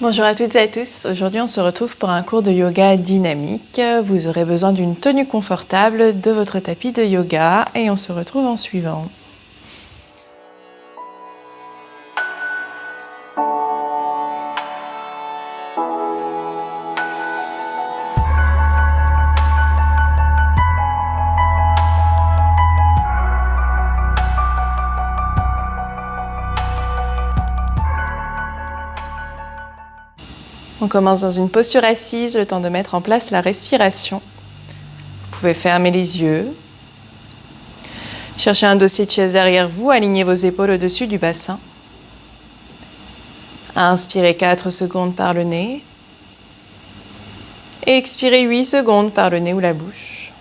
Bonjour à toutes et à tous, aujourd'hui on se retrouve pour un cours de yoga dynamique. Vous aurez besoin d'une tenue confortable, de votre tapis de yoga et on se retrouve en suivant. On commence dans une posture assise, le temps de mettre en place la respiration. Vous pouvez fermer les yeux. Cherchez un dossier de chaise derrière vous, alignez vos épaules au-dessus du bassin. Inspirez 4 secondes par le nez. Et expirez 8 secondes par le nez ou la bouche.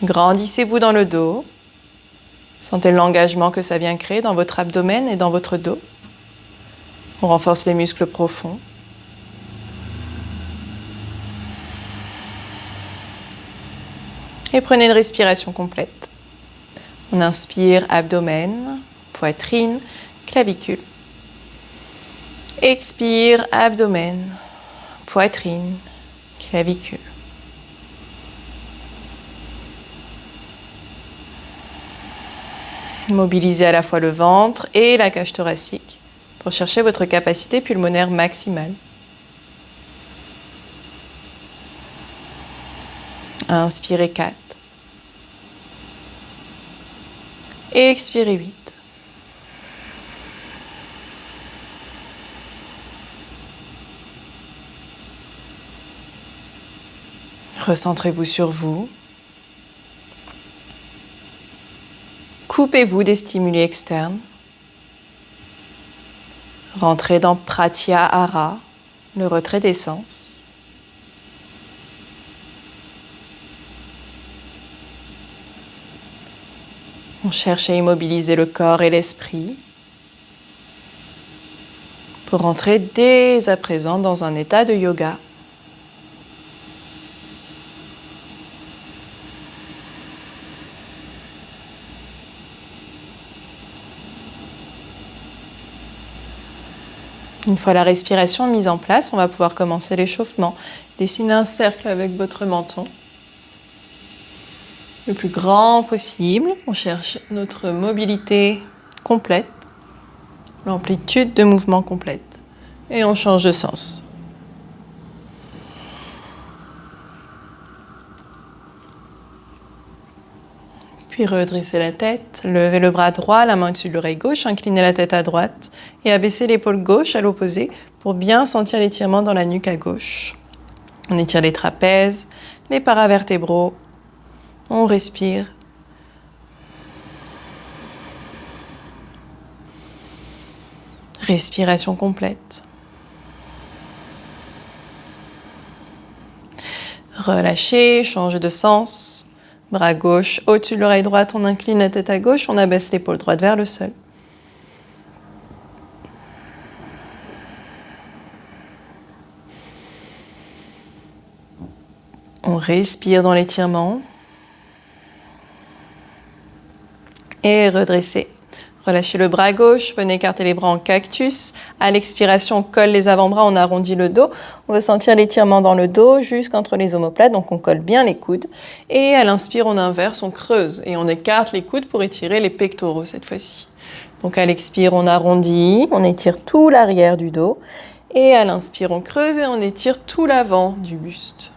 Grandissez-vous dans le dos. Sentez l'engagement que ça vient créer dans votre abdomen et dans votre dos. On renforce les muscles profonds. Et prenez une respiration complète. On inspire abdomen, poitrine, clavicule. Expire abdomen, poitrine, clavicule. Mobilisez à la fois le ventre et la cage thoracique pour chercher votre capacité pulmonaire maximale. Inspirez 4. Et expirez 8. Recentrez-vous sur vous. Coupez-vous des stimuli externes. Rentrez dans Pratyahara, le retrait des sens. On cherche à immobiliser le corps et l'esprit pour rentrer dès à présent dans un état de yoga. Une fois la respiration mise en place, on va pouvoir commencer l'échauffement. Dessinez un cercle avec votre menton, le plus grand possible. On cherche notre mobilité complète, l'amplitude de mouvement complète. Et on change de sens. Puis redressez la tête, levez le bras droit, la main au-dessus de l'oreille gauche, inclinez la tête à droite et abaissez l'épaule gauche à l'opposé pour bien sentir l'étirement dans la nuque à gauche. On étire les trapèzes, les paravertébraux, on respire. Respiration complète. Relâchez, change de sens. Bras gauche au-dessus de l'oreille droite, on incline la tête à gauche, on abaisse l'épaule droite vers le sol. On respire dans l'étirement. Et redressez. Relâchez le bras gauche, venez écarter les bras en cactus. À l'expiration, on colle les avant-bras, on arrondit le dos. On veut sentir l'étirement dans le dos jusqu'entre les omoplates, donc on colle bien les coudes. Et à l'inspire, on inverse, on creuse et on écarte les coudes pour étirer les pectoraux cette fois-ci. Donc à l'expire, on arrondit, on étire tout l'arrière du dos. Et à l'inspire, on creuse et on étire tout l'avant du buste.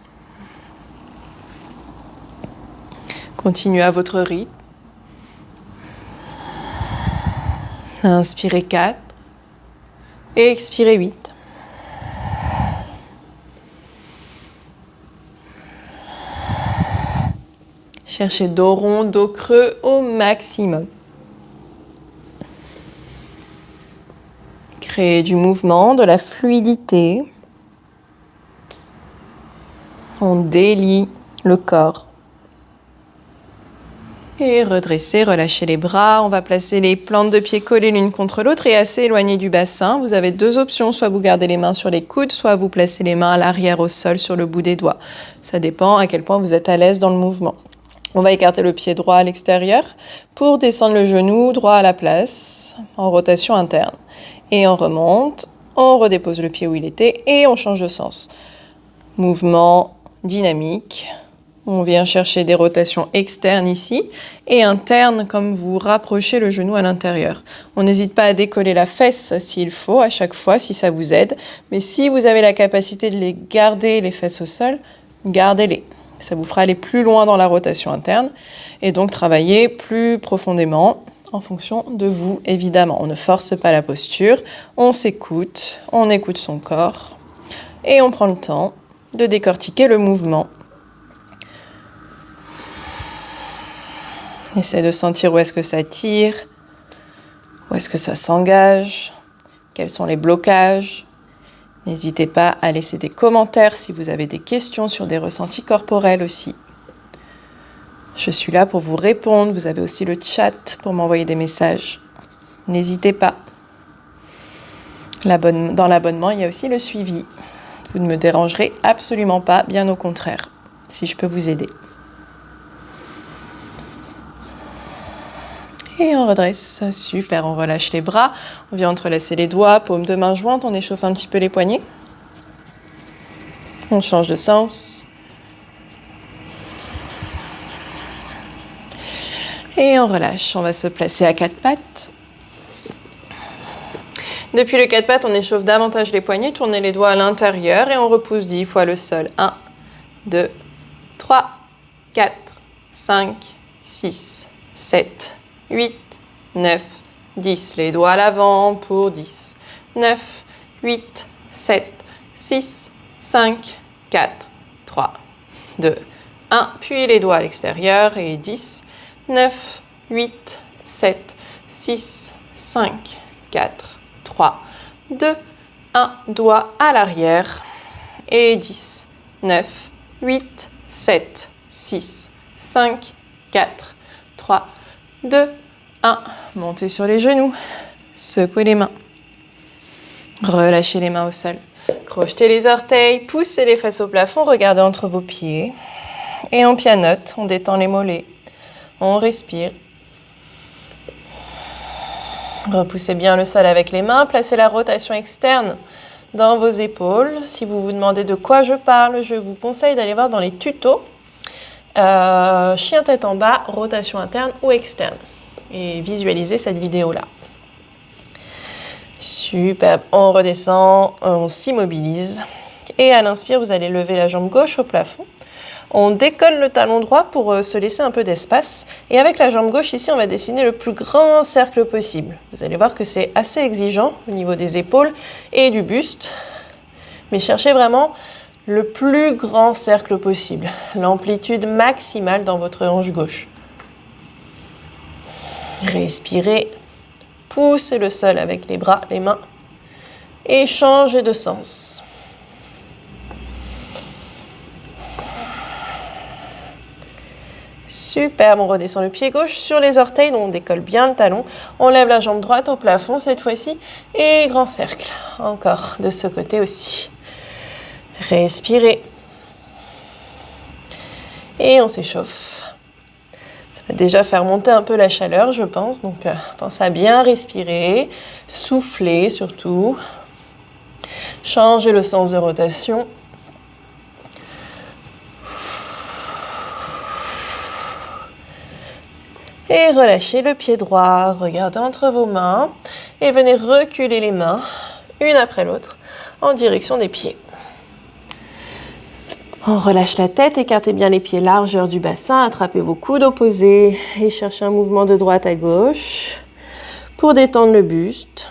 Continuez à votre rythme. Inspirez 4 et expirez 8. Cherchez dos rond, dos creux au maximum. Créez du mouvement, de la fluidité. On délie le corps. Et redressez, relâchez les bras. On va placer les plantes de pieds collées l'une contre l'autre et assez éloignées du bassin. Vous avez 2 options, soit vous gardez les mains sur les coudes, soit vous placez les mains à l'arrière au sol sur le bout des doigts. Ça dépend à quel point vous êtes à l'aise dans le mouvement. On va écarter le pied droit à l'extérieur pour descendre le genou droit à la place en rotation interne. Et on remonte, on redépose le pied où il était et on change de sens. Mouvement dynamique. On vient chercher des rotations externes ici et internes comme vous rapprochez le genou à l'intérieur. On n'hésite pas à décoller la fesse s'il faut à chaque fois si ça vous aide. Mais si vous avez la capacité de les garder les fesses au sol, gardez-les. Ça vous fera aller plus loin dans la rotation interne et donc travailler plus profondément en fonction de vous, évidemment. On ne force pas la posture, on s'écoute, on écoute son corps et on prend le temps de décortiquer le mouvement. Essayez de sentir où est-ce que ça tire, où est-ce que ça s'engage, quels sont les blocages. N'hésitez pas à laisser des commentaires si vous avez des questions sur des ressentis corporels aussi. Je suis là pour vous répondre. Vous avez aussi le chat pour m'envoyer des messages. N'hésitez pas. Dans l'abonnement, il y a aussi le suivi. Vous ne me dérangerez absolument pas, bien au contraire, si je peux vous aider. Et on redresse, super, on relâche les bras, on vient entrelacer les doigts, paumes de main jointes, on échauffe un petit peu les poignets. On change de sens. Et on relâche, on va se placer à quatre pattes. Depuis le quatre pattes, on échauffe davantage les poignets, tournez les doigts à l'intérieur et on repousse 10 fois le sol. 1, 2, 3, 4, 5, 6, 7, 8, 9, 10. Les doigts à l'avant pour 10. 9, 8, 7, 6, 5, 4, 3, 2, 1. Puis les doigts à l'extérieur et 10, 9, 8, 7, 6, 5, 4, 3, 2, 1. Doigt à l'arrière et 10, 9, 8, 7, 6, 5, 4, 3, 2, 1. Montez sur les genoux. Secouez les mains. Relâchez les mains au sol. Crochetez les orteils. Poussez les fesses au plafond. Regardez entre vos pieds. Et on pianote. On détend les mollets. On respire. Repoussez bien le sol avec les mains. Placez la rotation externe dans vos épaules. Si vous vous demandez de quoi je parle, je vous conseille d'aller voir dans les tutos. Chien tête en bas, rotation interne ou externe. Et visualisez cette vidéo-là. Superbe. On redescend, on s'immobilise. Et à l'inspire, vous allez lever la jambe gauche au plafond. On décolle le talon droit pour se laisser un peu d'espace. Et avec la jambe gauche, ici, on va dessiner le plus grand cercle possible. Vous allez voir que c'est assez exigeant au niveau des épaules et du buste. Mais cherchez vraiment le plus grand cercle possible, l'amplitude maximale dans votre hanche gauche. Respirez, poussez le sol avec les bras, les mains et changez de sens. Superbe, on redescend le pied gauche sur les orteils, donc on décolle bien le talon. On lève la jambe droite au plafond cette fois-ci et grand cercle. Encore de ce côté aussi. Respirez. Et on s'échauffe. Ça va déjà faire monter un peu la chaleur, je pense. Donc, pensez à bien respirer, souffler surtout. Changez le sens de rotation. Et relâchez le pied droit. Regardez entre vos mains. Et venez reculer les mains, une après l'autre, en direction des pieds. On relâche la tête, écartez bien les pieds largeur du bassin, attrapez vos coudes opposés et cherchez un mouvement de droite à gauche pour détendre le buste.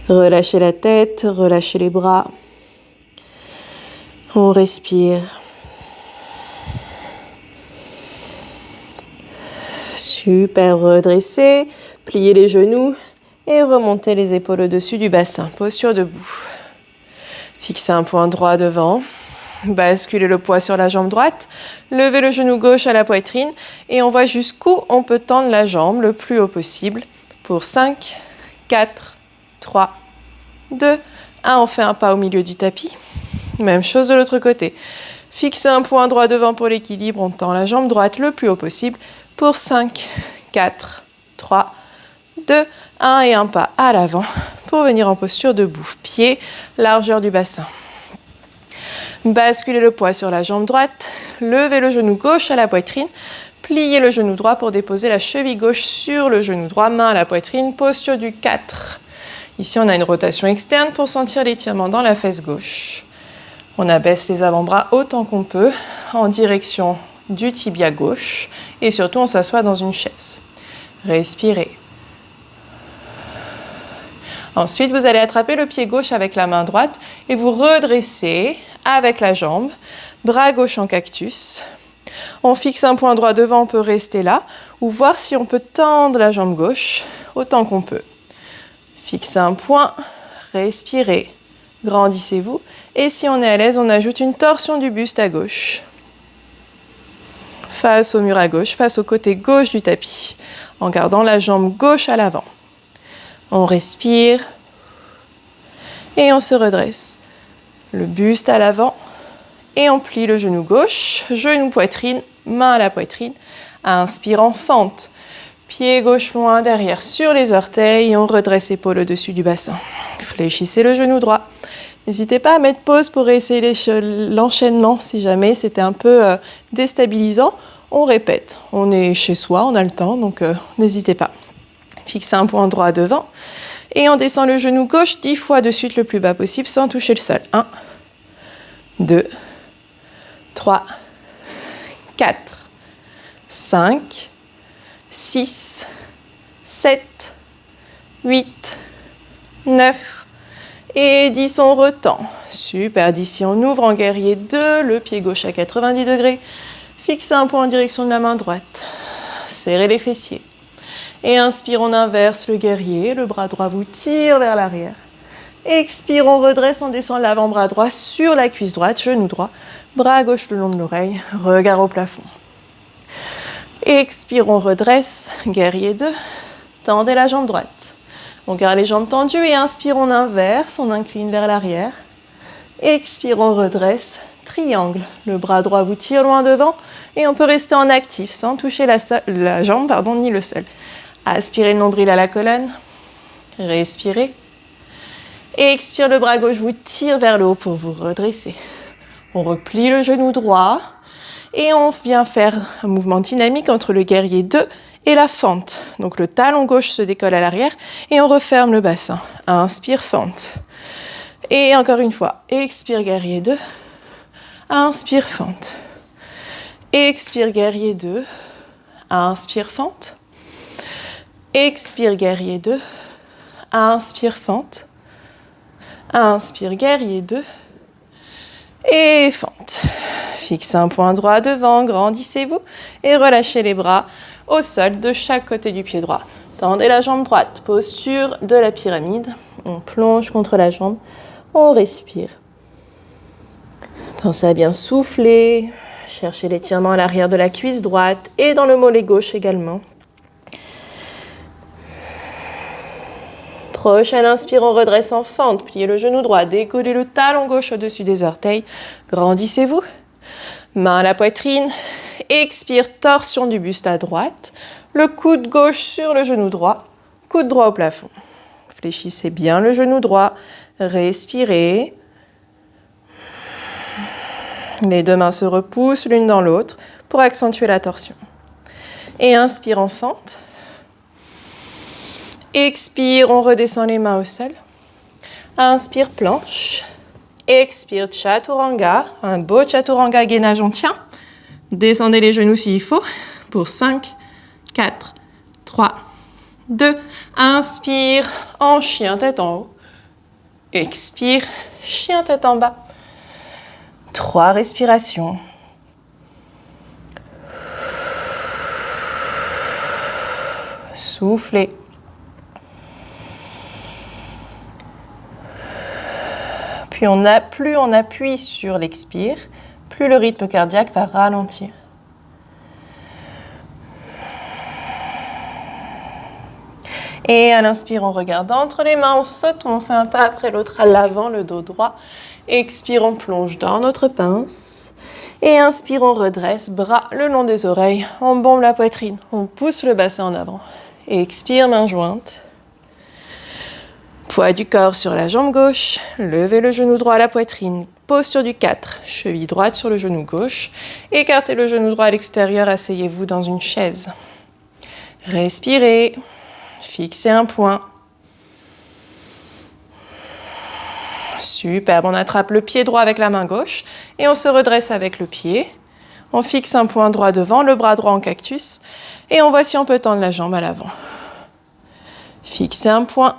Relâchez la tête, relâchez les bras. On respire. Super, redressez, pliez les genoux et remontez les épaules au-dessus du bassin. Posture debout. Fixez un point droit devant. Basculez le poids sur la jambe droite, levez le genou gauche à la poitrine et on voit jusqu'où on peut tendre la jambe le plus haut possible. Pour 5, 4, 3, 2, 1. On fait un pas au milieu du tapis. Même chose de l'autre côté. Fixez un point droit devant pour l'équilibre. On tend la jambe droite le plus haut possible pour 5, 4, 3, 2, 1 et un pas à l'avant pour venir en posture debout. Pied, largeur du bassin. Basculez le poids sur la jambe droite. Levez le genou gauche à la poitrine. Pliez le genou droit pour déposer la cheville gauche sur le genou droit. Main à la poitrine, posture du 4. Ici, on a une rotation externe pour sentir l'étirement dans la fesse gauche. On abaisse les avant-bras autant qu'on peut en direction du tibia gauche. Et surtout, on s'assoit dans une chaise. Respirez. Ensuite, vous allez attraper le pied gauche avec la main droite et vous redressez avec la jambe, bras gauche en cactus. On fixe un point droit devant, on peut rester là ou voir si on peut tendre la jambe gauche autant qu'on peut. Fixez un point, respirez, grandissez-vous et si on est à l'aise, on ajoute une torsion du buste à gauche. Face au mur à gauche, face au côté gauche du tapis, en gardant la jambe gauche à l'avant. On respire et on se redresse. Le buste à l'avant et on plie le genou gauche, genou poitrine, main à la poitrine. Inspire en fente. Pied gauche loin derrière sur les orteils. On redresse épaule au-dessus du bassin. Fléchissez le genou droit. N'hésitez pas à mettre pause pour essayer l'enchaînement si jamais c'était un peu déstabilisant. On répète. On est chez soi, on a le temps, donc n'hésitez pas. Fixez un point droit devant et on descend le genou gauche 10 fois de suite le plus bas possible sans toucher le sol. 1, 2, 3, 4, 5, 6, 7, 8, 9 et 10. On retend. Super. D'ici, on ouvre en guerrier 2, le pied gauche à 90 degrés. Fixez un point en direction de la main droite. Serrez les fessiers. Et inspire, on inverse le guerrier, le bras droit vous tire vers l'arrière. Expire, on redresse, on descend l'avant-bras droit sur la cuisse droite, genou droit, bras gauche le long de l'oreille, regard au plafond. Expire, on redresse, guerrier 2, tendez la jambe droite. On garde les jambes tendues et inspire, on inverse, on incline vers l'arrière. Expire, on redresse, triangle. Le bras droit vous tire loin devant et on peut rester en actif sans toucher la jambe ni le sol. Aspirez le nombril à la colonne. Respirez. Expire, le bras gauche vous tire vers le haut pour vous redresser. On replie le genou droit et on vient faire un mouvement dynamique entre le guerrier 2 et la fente. Donc le talon gauche se décolle à l'arrière et on referme le bassin. Inspire, fente. Et encore une fois, expire, guerrier 2. Inspire, fente. Expire, guerrier 2. Inspire, fente. Expire, guerrier 2. Inspire, fente. Inspire, guerrier 2. Et fente. Fixez un point droit devant, grandissez-vous et relâchez les bras au sol de chaque côté du pied droit. Tendez la jambe droite, posture de la pyramide. On plonge contre la jambe, on respire. Pensez à bien souffler, cherchez l'étirement à l'arrière de la cuisse droite et dans le mollet gauche également. Prochaine inspire, on redresse en fente, pliez le genou droit, décollez le talon gauche au-dessus des orteils, grandissez-vous. Main à la poitrine, expire, torsion du buste à droite, le coude gauche sur le genou droit, coude droit au plafond. Fléchissez bien le genou droit, respirez. Les deux mains se repoussent l'une dans l'autre pour accentuer la torsion. Et inspire en fente. Expire, on redescend les mains au sol. Inspire, planche. Expire, chaturanga. Un beau chaturanga, gainage, on tient. Descendez les genoux s'il faut. Pour 5, 4, 3, 2. Inspire, en chien tête en haut. Expire, chien tête en bas. 3 respirations. Soufflez. Plus on appuie sur l'expire, plus le rythme cardiaque va ralentir. Et à l'inspire, on regarde entre les mains, on saute, on fait un pas après l'autre à l'avant, le dos droit. Expire, on plonge dans notre pince. Et inspire, on redresse, bras le long des oreilles, on bombe la poitrine, on pousse le bassin en avant. Et expire, main jointe. Poids du corps sur la jambe gauche, levez le genou droit à la poitrine, posture du 4, cheville droite sur le genou gauche, écartez le genou droit à l'extérieur, asseyez-vous dans une chaise. Respirez, fixez un point. Superbe, on attrape le pied droit avec la main gauche et on se redresse avec le pied. On fixe un point droit devant, le bras droit en cactus et on voit si on peut tendre la jambe à l'avant. Fixez un point.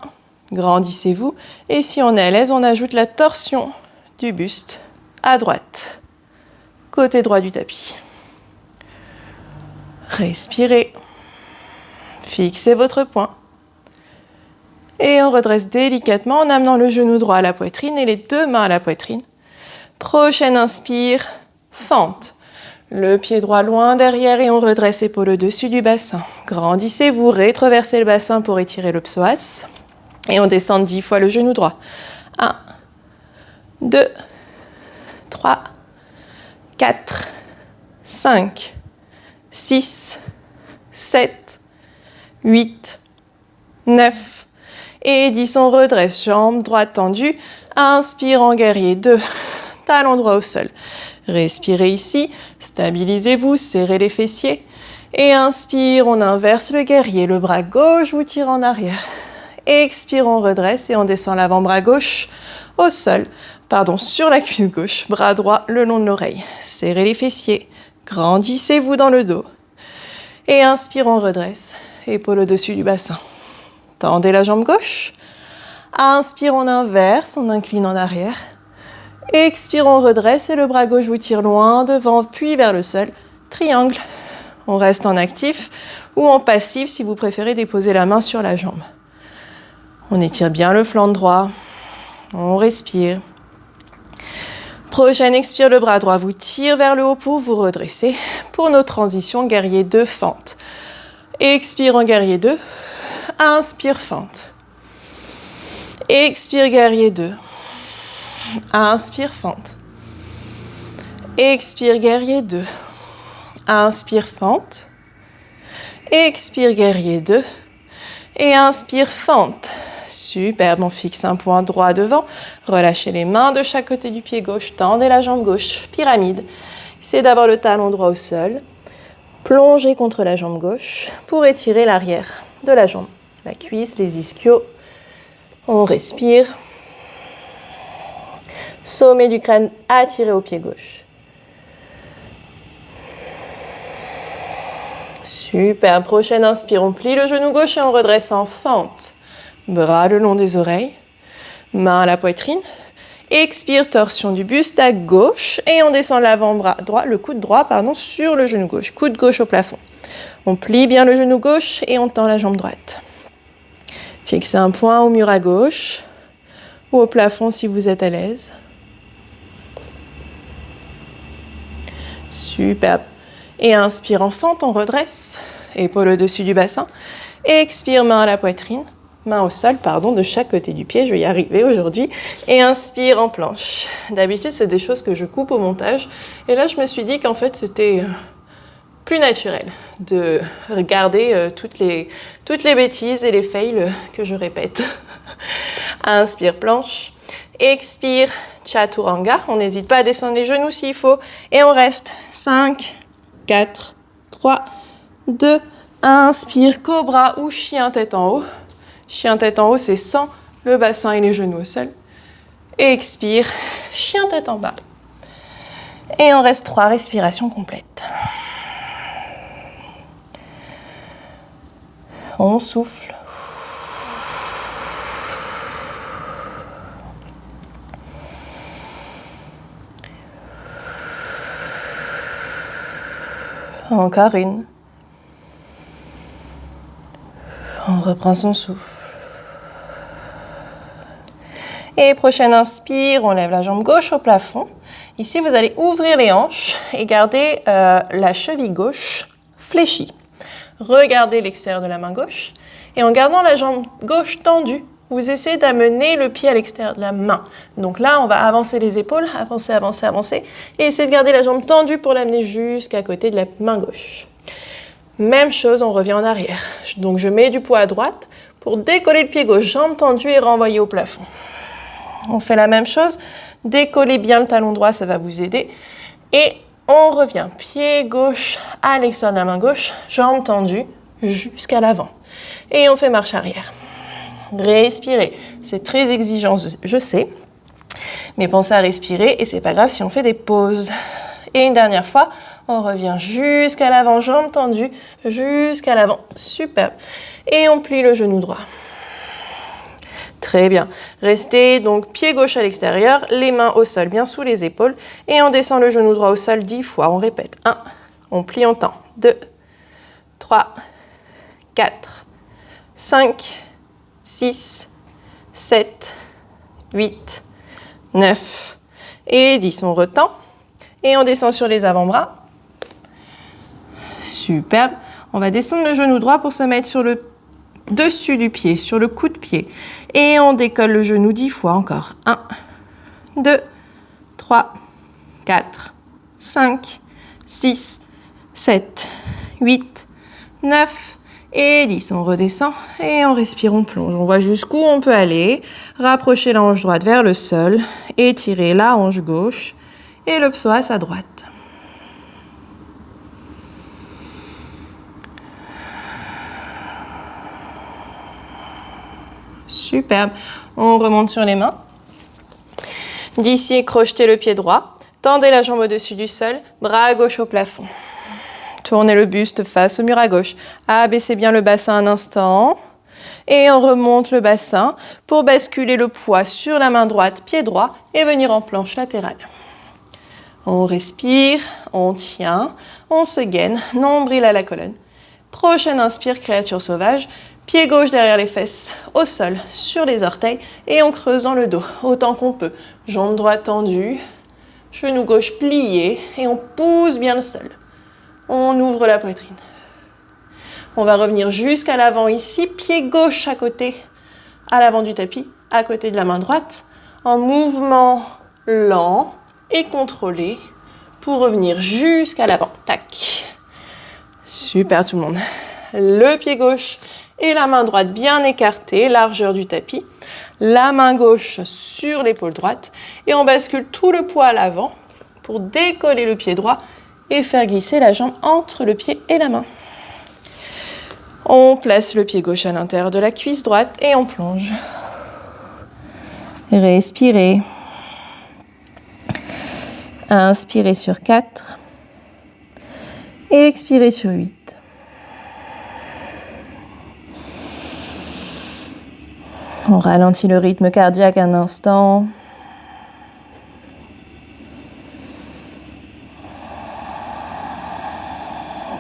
Grandissez-vous et si on est à l'aise, on ajoute la torsion du buste à droite, côté droit du tapis. Respirez, fixez votre point et on redresse délicatement en amenant le genou droit à la poitrine et les deux mains à la poitrine. Prochaine inspire, fente. Le pied droit loin derrière et on redresse épaule au-dessus du bassin. Grandissez-vous, rétroversez le bassin pour étirer le psoas. Et on descend 10 fois le genou droit. 1, 2, 3, 4, 5, 6, 7, 8, 9 et 10. On redresse, jambe droite tendue. Inspire en guerrier 2, talon droit au sol. Respirez ici, stabilisez-vous, serrez les fessiers. Et inspire, on inverse le guerrier, le bras gauche vous tire en arrière. Expire, on redresse et on descend l'avant-bras gauche au sol, sur la cuisse gauche, bras droit le long de l'oreille. Serrez les fessiers, grandissez-vous dans le dos. Et inspire, on redresse, épaule au-dessus du bassin. Tendez la jambe gauche. Inspire, on inverse, on incline en arrière. Expire, on redresse et le bras gauche vous tire loin devant, puis vers le sol. Triangle. On reste en actif ou en passif si vous préférez déposer la main sur la jambe. On étire bien le flanc droit. On respire. Prochaine expire, le bras droit vous tire vers le haut pour vous redresser. Pour nos transitions, guerrier 2, fente. Expire en guerrier 2. Inspire, fente. Expire, guerrier 2. Inspire, fente. Expire, guerrier 2. Inspire, fente. Expire, guerrier 2. Et inspire, fente. Superbe, on fixe un point droit devant. Relâchez les mains de chaque côté du pied gauche. Tendez la jambe gauche, pyramide. C'est d'abord le talon droit au sol. Plongez contre la jambe gauche pour étirer l'arrière de la jambe. La cuisse, les ischios. On respire. Sommet du crâne attiré au pied gauche. Super, prochaine inspire, on plie le genou gauche et on redresse en fente. Bras le long des oreilles, main à la poitrine. Expire, torsion du buste à gauche et on descend l'avant-bras droit, le coude droit sur le genou gauche, coude gauche au plafond. On plie bien le genou gauche et on tend la jambe droite. Fixez un point au mur à gauche ou au plafond si vous êtes à l'aise. Superbe. Et inspire en fente, on redresse, épaule au-dessus du bassin. Expire, main à la poitrine, main au sol, de chaque côté du pied, je vais y arriver aujourd'hui. Et inspire en planche. D'habitude, c'est des choses que je coupe au montage. Et là, je me suis dit qu'en fait, c'était plus naturel de regarder toutes les bêtises et les fails que je répète. Inspire, planche. Expire, chaturanga. On n'hésite pas à descendre les genoux s'il faut. Et on reste 5, 4, 3, 2, inspire, cobra ou chien tête en haut. Chien tête en haut, c'est sans le bassin et les genoux au sol. Expire, chien tête en bas. Et on reste 3 respirations complètes. On souffle. Encore une. On reprend son souffle. Et prochaine inspire, on lève la jambe gauche au plafond. Ici, vous allez ouvrir les hanches et garder la cheville gauche fléchie. Regardez l'extérieur de la main gauche. Et en gardant la jambe gauche tendue, vous essayez d'amener le pied à l'extérieur de la main. Donc là, on va avancer les épaules, avancer, avancer, avancer, et essayer de garder la jambe tendue pour l'amener jusqu'à côté de la main gauche. Même chose, on revient en arrière. Donc je mets du poids à droite pour décoller le pied gauche, jambe tendue et renvoyer au plafond. On fait la même chose, décollez bien le talon droit, ça va vous aider. Et on revient, pied gauche à l'extérieur de la main gauche, jambe tendue jusqu'à l'avant. Et on fait marche arrière. Respirez, c'est très exigeant, je sais, mais pensez à respirer et c'est pas grave si on fait des pauses. Et une dernière fois, on revient jusqu'à l'avant, jambe tendue, jusqu'à l'avant, super. Et on plie le genou droit. Très bien. Restez donc pied gauche à l'extérieur, les mains au sol, bien sous les épaules, et on descend le genou droit au sol 10 fois. On répète. 1, on plie en temps. 2, 3, 4, 5, 6, 7, 8, 9 et 10. On retend et on descend sur les avant-bras. Superbe. On va descendre le genou droit pour se mettre sur le dessus du pied, sur le coup de pied. Et on décolle le genou 10 fois encore. 1, 2, 3, 4, 5, 6, 7, 8, 9 et 10. On redescend et on respire, on plonge. On voit jusqu'où on peut aller. Rapprochez la hanche droite vers le sol. Étirez la hanche gauche et le psoas à droite. Superbe. On remonte sur les mains. D'ici, crochetez le pied droit. Tendez la jambe au-dessus du sol. Bras gauche au plafond. Tournez le buste face au mur à gauche. Abaissez bien le bassin un instant. Et on remonte le bassin pour basculer le poids sur la main droite, pied droit, et venir en planche latérale. On respire, on tient, on se gaine, nombril à la colonne. Prochaine inspire, créature sauvage. Pied gauche derrière les fesses, au sol, sur les orteils, et on creuse dans le dos, autant qu'on peut. Jambe droite tendue, genou gauche plié, et on pousse bien le sol. On ouvre la poitrine. On va revenir jusqu'à l'avant ici, pied gauche à côté, à l'avant du tapis, à côté de la main droite, en mouvement lent et contrôlé, pour revenir jusqu'à l'avant. Tac. Super tout le monde. Le pied gauche et la main droite bien écartée, largeur du tapis. La main gauche sur l'épaule droite. Et on bascule tout le poids à l'avant pour décoller le pied droit et faire glisser la jambe entre le pied et la main. On place le pied gauche à l'intérieur de la cuisse droite et on plonge. Respirez. Inspirez sur 4. Et expirez sur 8. On ralentit le rythme cardiaque un instant.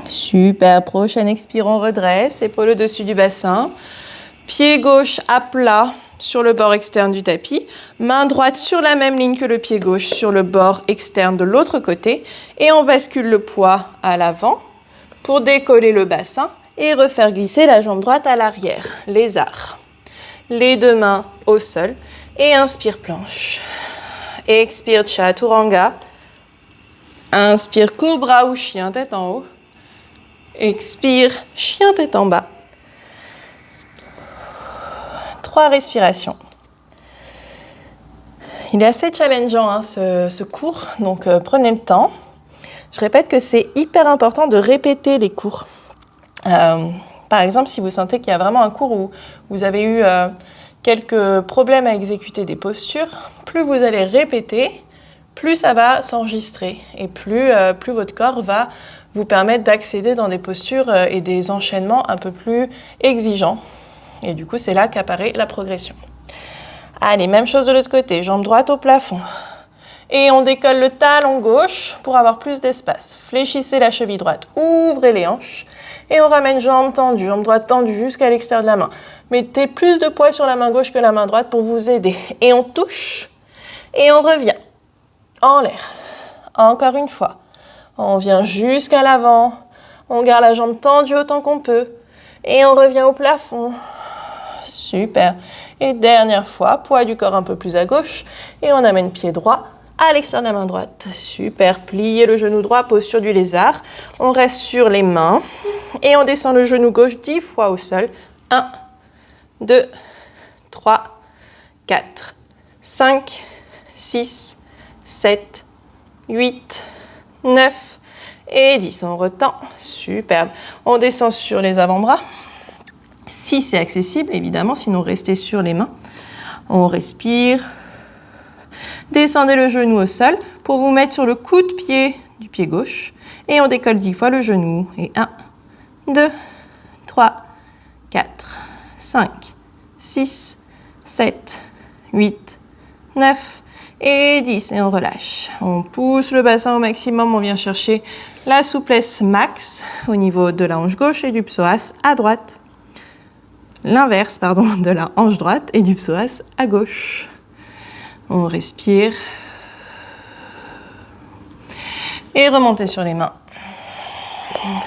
Super, prochaine expire, on redresse, épaule au-dessus du bassin. Pied gauche à plat sur le bord externe du tapis. Main droite sur la même ligne que le pied gauche sur le bord externe de l'autre côté. Et on bascule le poids à l'avant pour décoller le bassin et refaire glisser la jambe droite à l'arrière. Lézard. Les deux mains au sol et inspire planche. Expire chaturanga. Inspire cobra ou chien tête en haut. Expire chien tête en bas. 3 respirations. Il est assez challengeant hein, ce cours, donc prenez le temps. Je répète que c'est hyper important de répéter les cours. Par exemple, si vous sentez qu'il y a vraiment un cours où vous avez eu quelques problèmes à exécuter des postures, plus vous allez répéter, plus ça va s'enregistrer et plus votre corps va vous permettre d'accéder dans des postures et des enchaînements un peu plus exigeants. Et du coup, c'est là qu'apparaît la progression. Allez, même chose de l'autre côté, jambe droite au plafond. Et on décolle le talon gauche pour avoir plus d'espace. Fléchissez la cheville droite, ouvrez les hanches. Et on ramène jambe droite tendue jusqu'à l'extérieur de la main. Mettez plus de poids sur la main gauche que la main droite pour vous aider. Et on touche et on revient en l'air. Encore une fois. On vient jusqu'à l'avant. On garde la jambe tendue autant qu'on peut. Et on revient au plafond. Super. Et dernière fois, poids du corps un peu plus à gauche. Et on amène pied droit à l'extérieur de la main droite. Super, pliez le genou droit, posture du lézard. On reste sur les mains. Et on descend le genou gauche 10 fois au sol. 1, 2, 3, 4, 5, 6, 7, 8, 9 et 10. On retend. Superbe. On descend sur les avant-bras. Si c'est accessible, évidemment, sinon restez sur les mains. On respire. Descendez le genou au sol pour vous mettre sur le coup de pied du pied gauche. Et on décolle 10 fois le genou. Et 1, 2, 3, 4, 5, 6, 7, 8, 9 et 10. Et on relâche. On pousse le bassin au maximum. On vient chercher la souplesse max au niveau de la hanche gauche et du psoas à droite. L'inverse, de la hanche droite et du psoas à gauche. On respire. Et remontez sur les mains.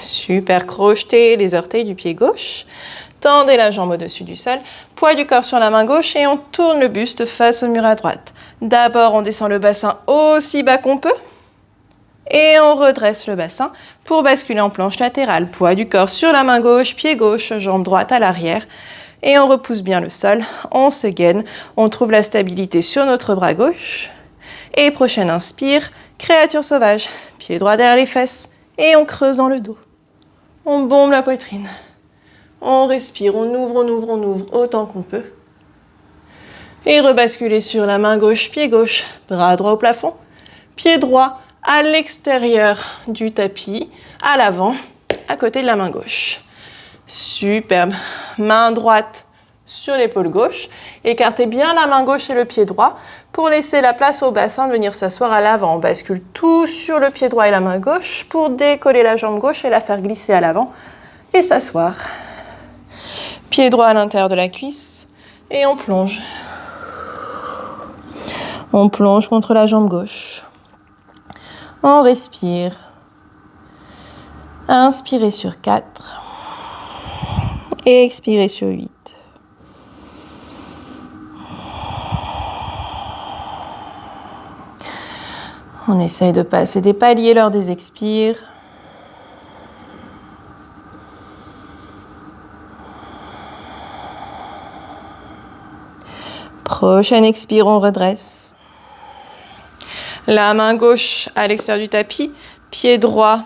Super, crochetez les orteils du pied gauche. Tendez la jambe au-dessus du sol. Poids du corps sur la main gauche et on tourne le buste face au mur à droite. D'abord, on descend le bassin aussi bas qu'on peut. Et on redresse le bassin pour basculer en planche latérale. Poids du corps sur la main gauche, pied gauche, jambe droite à l'arrière. Et on repousse bien le sol, on se gaine, on trouve la stabilité sur notre bras gauche. Et prochaine inspire, créature sauvage. Pied droit derrière les fesses et on creuse dans le dos. On bombe la poitrine. On respire, on ouvre autant qu'on peut. Et rebasculer sur la main gauche, pied gauche, bras droit au plafond. Pied droit à l'extérieur du tapis, à l'avant, à côté de la main gauche. Superbe. Main droite sur l'épaule gauche. Écartez bien la main gauche et le pied droit pour laisser la place au bassin de venir s'asseoir à l'avant. On bascule tout sur le pied droit et la main gauche pour décoller la jambe gauche et la faire glisser à l'avant et s'asseoir. Pied droit à l'intérieur de la cuisse et on plonge. On plonge contre la jambe gauche. On respire. Inspirez sur 4. Et expirez sur 8. On essaye de passer des paliers lors des expires. Prochaine expire, on redresse. La main gauche à l'extérieur du tapis, pied droit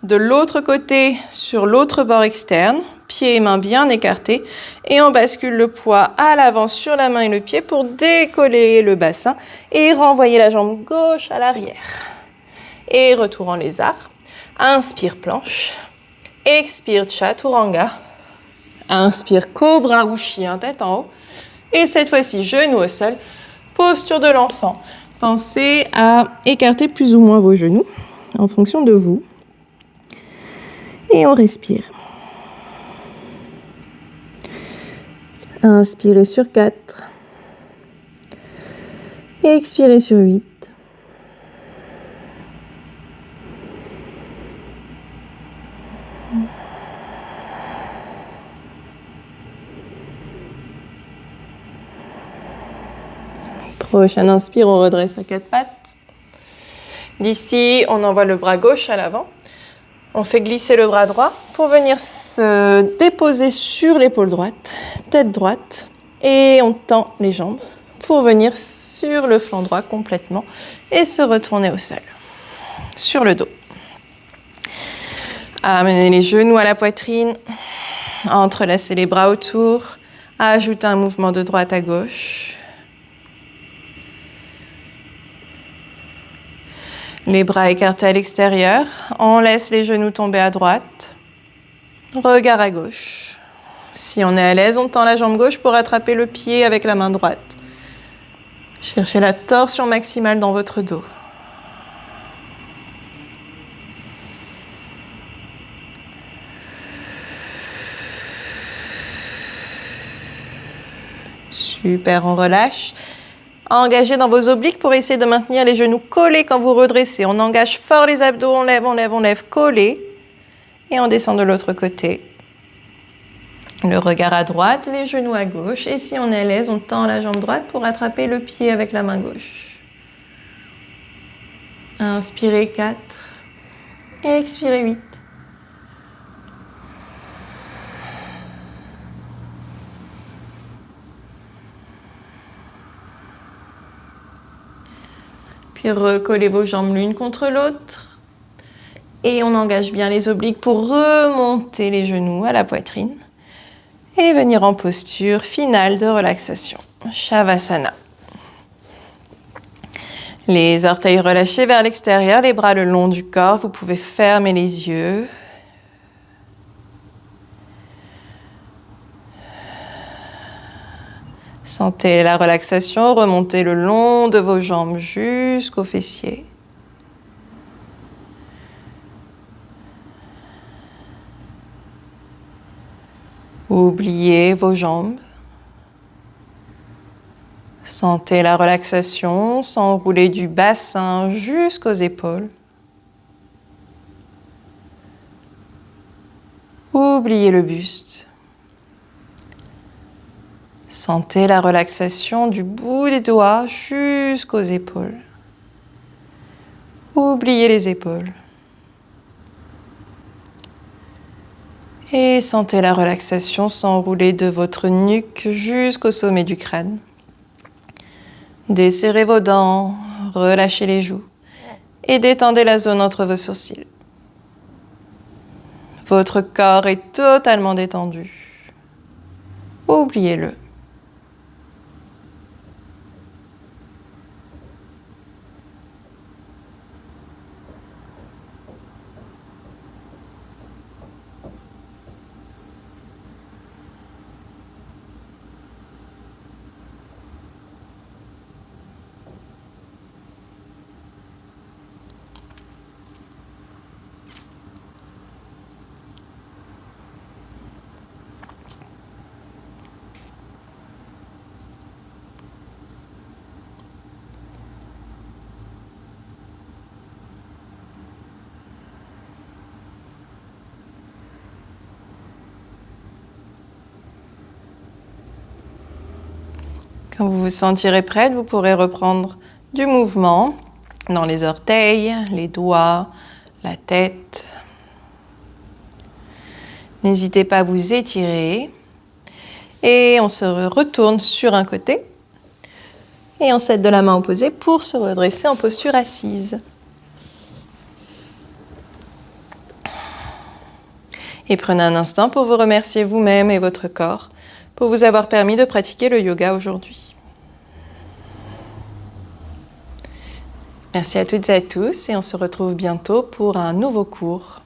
de l'autre côté sur l'autre bord externe, pieds et mains bien écartés et on bascule le poids à l'avant sur la main et le pied pour décoller le bassin et renvoyer la jambe gauche à l'arrière. Et retour en lézard. Inspire planche, expire chaturanga, inspire cobra ou chien tête en haut et cette fois-ci genou au sol, posture de l'enfant. Pensez à écarter plus ou moins vos genoux en fonction de vous. Et on respire. Inspirez sur 4. Et expirez sur 8. Prochaine inspire, on redresse à 4 pattes. D'ici, on envoie le bras gauche à l'avant. On fait glisser le bras droit pour venir se déposer sur l'épaule droite, tête droite. Et on tend les jambes pour venir sur le flanc droit complètement et se retourner au sol, sur le dos. Amenez les genoux à la poitrine, entrelacez les bras autour, ajoutez un mouvement de droite à gauche. Les bras écartés à l'extérieur, on laisse les genoux tomber à droite, regard à gauche. Si on est à l'aise, on tend la jambe gauche pour attraper le pied avec la main droite. Cherchez la torsion maximale dans votre dos. Super, on relâche. Engagez dans vos obliques pour essayer de maintenir les genoux collés quand vous redressez. On engage fort les abdos, on lève, collés. Et on descend de l'autre côté. Le regard à droite, les genoux à gauche. Et si on est à l'aise, on tend la jambe droite pour attraper le pied avec la main gauche. Inspirez 4. Expirez 8. Puis recollez vos jambes l'une contre l'autre. Et on engage bien les obliques pour remonter les genoux à la poitrine. Et venir en posture finale de relaxation. Shavasana. Les orteils relâchés vers l'extérieur, les bras le long du corps. Vous pouvez fermer les yeux. Sentez la relaxation remonter le long de vos jambes jusqu'aux fessiers. Oubliez vos jambes. Sentez la relaxation s'enrouler du bassin jusqu'aux épaules. Oubliez le buste. Sentez la relaxation du bout des doigts jusqu'aux épaules. Oubliez les épaules. Et sentez la relaxation s'enrouler de votre nuque jusqu'au sommet du crâne. Desserrez vos dents, relâchez les joues et détendez la zone entre vos sourcils. Votre corps est totalement détendu. Oubliez-le. Quand vous vous sentirez prête, vous pourrez reprendre du mouvement dans les orteils, les doigts, la tête. N'hésitez pas à vous étirer. Et on se retourne sur un côté. Et on s'aide de la main opposée pour se redresser en posture assise. Et prenez un instant pour vous remercier vous-même et votre corps pour vous avoir permis de pratiquer le yoga aujourd'hui. Merci à toutes et à tous et on se retrouve bientôt pour un nouveau cours.